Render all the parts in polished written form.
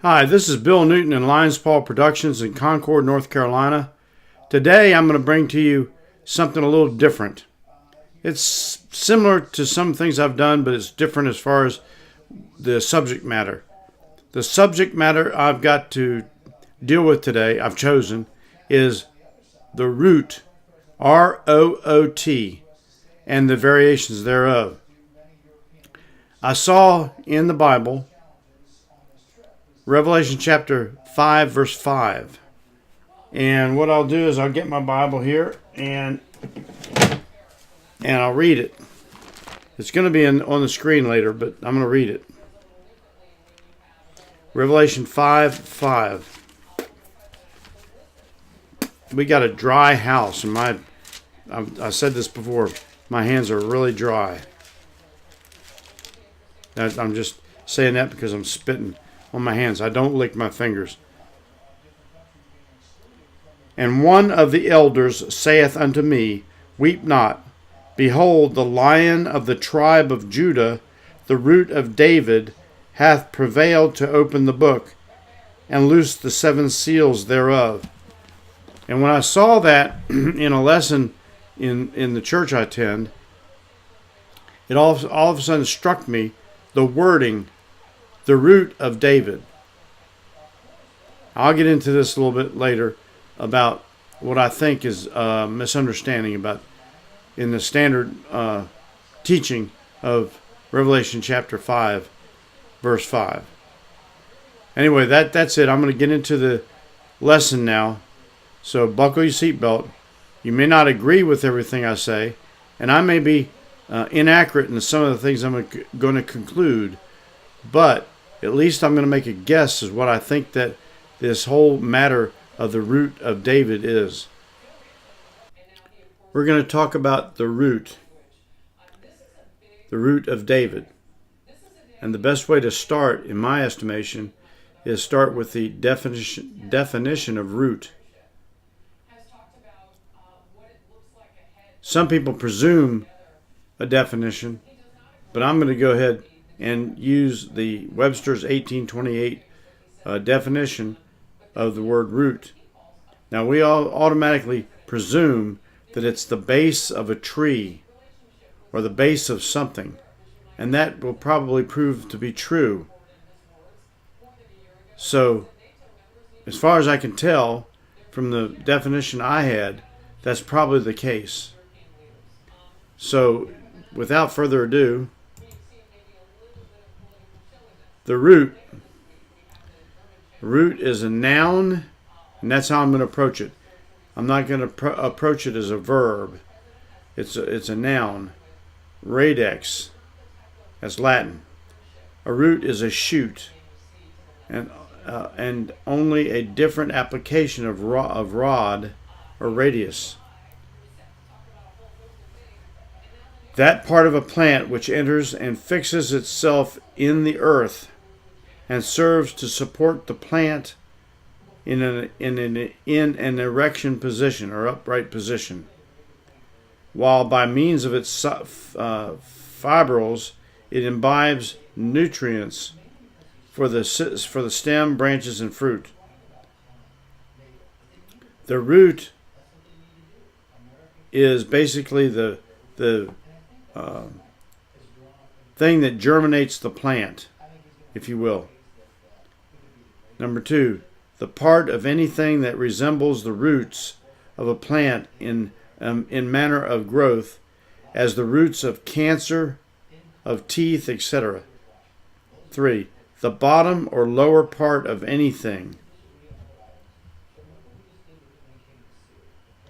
Hi, this is Bill Newton in Lions Paw Productions in Concord, North Carolina. Today I'm going to bring to you something a little different. It's similar to some things I've done, but it's different as far as the subject matter. The subject matter I've got to deal with today, I've chosen, is the root, R-O-O-T, and the variations thereof. I saw in the Bible Revelation chapter 5, verse 5. And what I'll do is I'll get my Bible here and I'll read it. It's going to be on the screen later, but I'm going to read it. Revelation 5, 5. We got a dry house, and I said this before, my hands are really dry. I'm just saying that because I'm spitting on my hands. I don't lick my fingers. And one of the elders saith unto me, Weep not. Behold, the Lion of the tribe of Judah, the root of David, hath prevailed to open the book and loose the seven seals thereof. And when I saw that in a lesson in the church I attend, it all of a sudden struck me the wording, the root of David. I'll get into this a little bit later about what I think is a misunderstanding about in the standard teaching of Revelation chapter 5, verse 5. Anyway, that's it. I'm going to get into the lesson now. So buckle your seatbelt. You may not agree with everything I say, and I may be inaccurate in some of the things I'm going to conclude, but at least I'm going to make a guess as what I think that this whole matter of the root of David is. We're going to talk about the root of David. And the best way to start, in my estimation, is start with the definition of root. Some people presume a definition, but I'm going to go ahead and use the Webster's 1828 definition of the word root. Now, we all automatically presume that it's the base of a tree or the base of something, and that will probably prove to be true. So, as far as I can tell from the definition I had, that's probably the case. So, without further ado, the root is a noun, and that's how I'm going to approach it. I'm not going to approach it as a verb. It's a noun. Radex, that's Latin. A root is a shoot, and only a different application of rod or radius. That part of a plant which enters and fixes itself in the earth and serves to support the plant in an erection position or upright position, while by means of its fibrils it imbibes nutrients for the stem, branches, and fruit. The root is basically the thing that germinates the plant, if you will. Number 2, the part of anything that resembles the roots of a plant in manner of growth, as the roots of cancer, of teeth, etc. 3, the bottom or lower part of anything.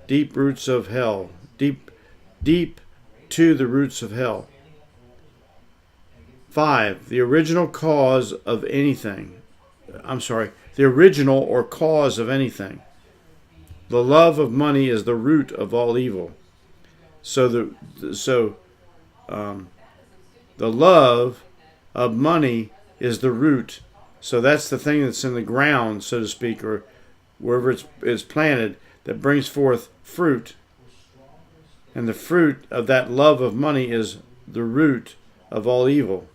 Deep roots of hell. Deep to the roots of hell. 5, the original cause of anything. The original or cause of anything. The love of money is the root of all evil. So the love of money is the root. So that's the thing that's in the ground, so to speak, or wherever it's planted, that brings forth fruit. And the fruit of that love of money is the root of all evil.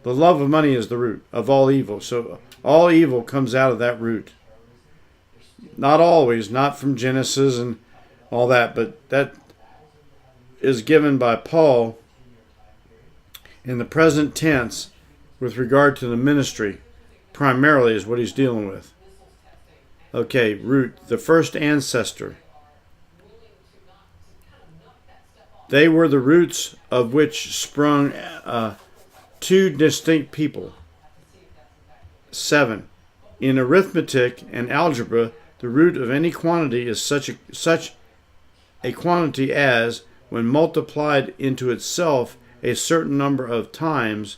The love of money is the root of all evil. So all evil comes out of that root. Not always, not from Genesis and all that, but that is given by Paul in the present tense with regard to the ministry, primarily is what he's dealing with. Okay, root, the first ancestor. They were the roots of which sprung two distinct people. 7. In arithmetic and algebra, the root of any quantity is such a quantity as, when multiplied into itself a certain number of times,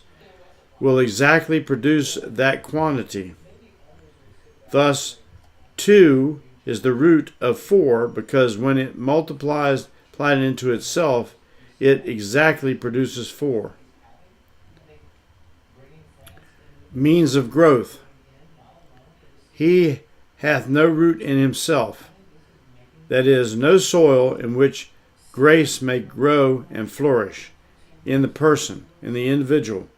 will exactly produce that quantity. Thus, 2 is the root of 4, because when it multiplies applied into itself, it exactly produces 4. Means of growth. He hath no root in himself, that is, no soil in which grace may grow and flourish in the person, in the individual.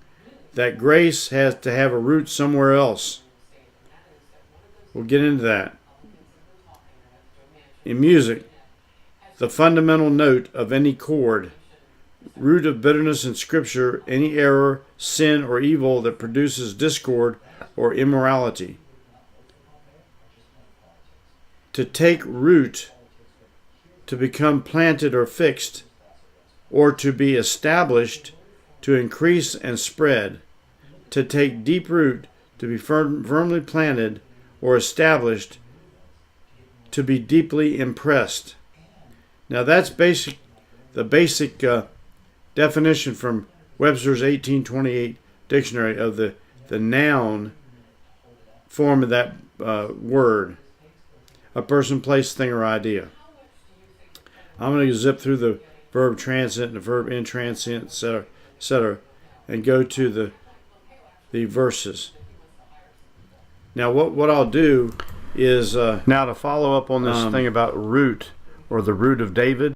That grace has to have a root somewhere else. We'll get into that. In music, the fundamental note of any chord, root of bitterness in Scripture, any error, sin, or evil that produces discord or immorality. To take root, to become planted or fixed, or to be established, to increase and spread. To take deep root, to be firmly planted or established, to be deeply impressed. Now that's the basic definition from Webster's 1828 dictionary of the noun form of that word. A person, place, thing, or idea. I'm going to zip through the verb transient and the verb intransient, etc., and go to the verses. Now what I'll do is now to follow up on this thing about root, or the root of David.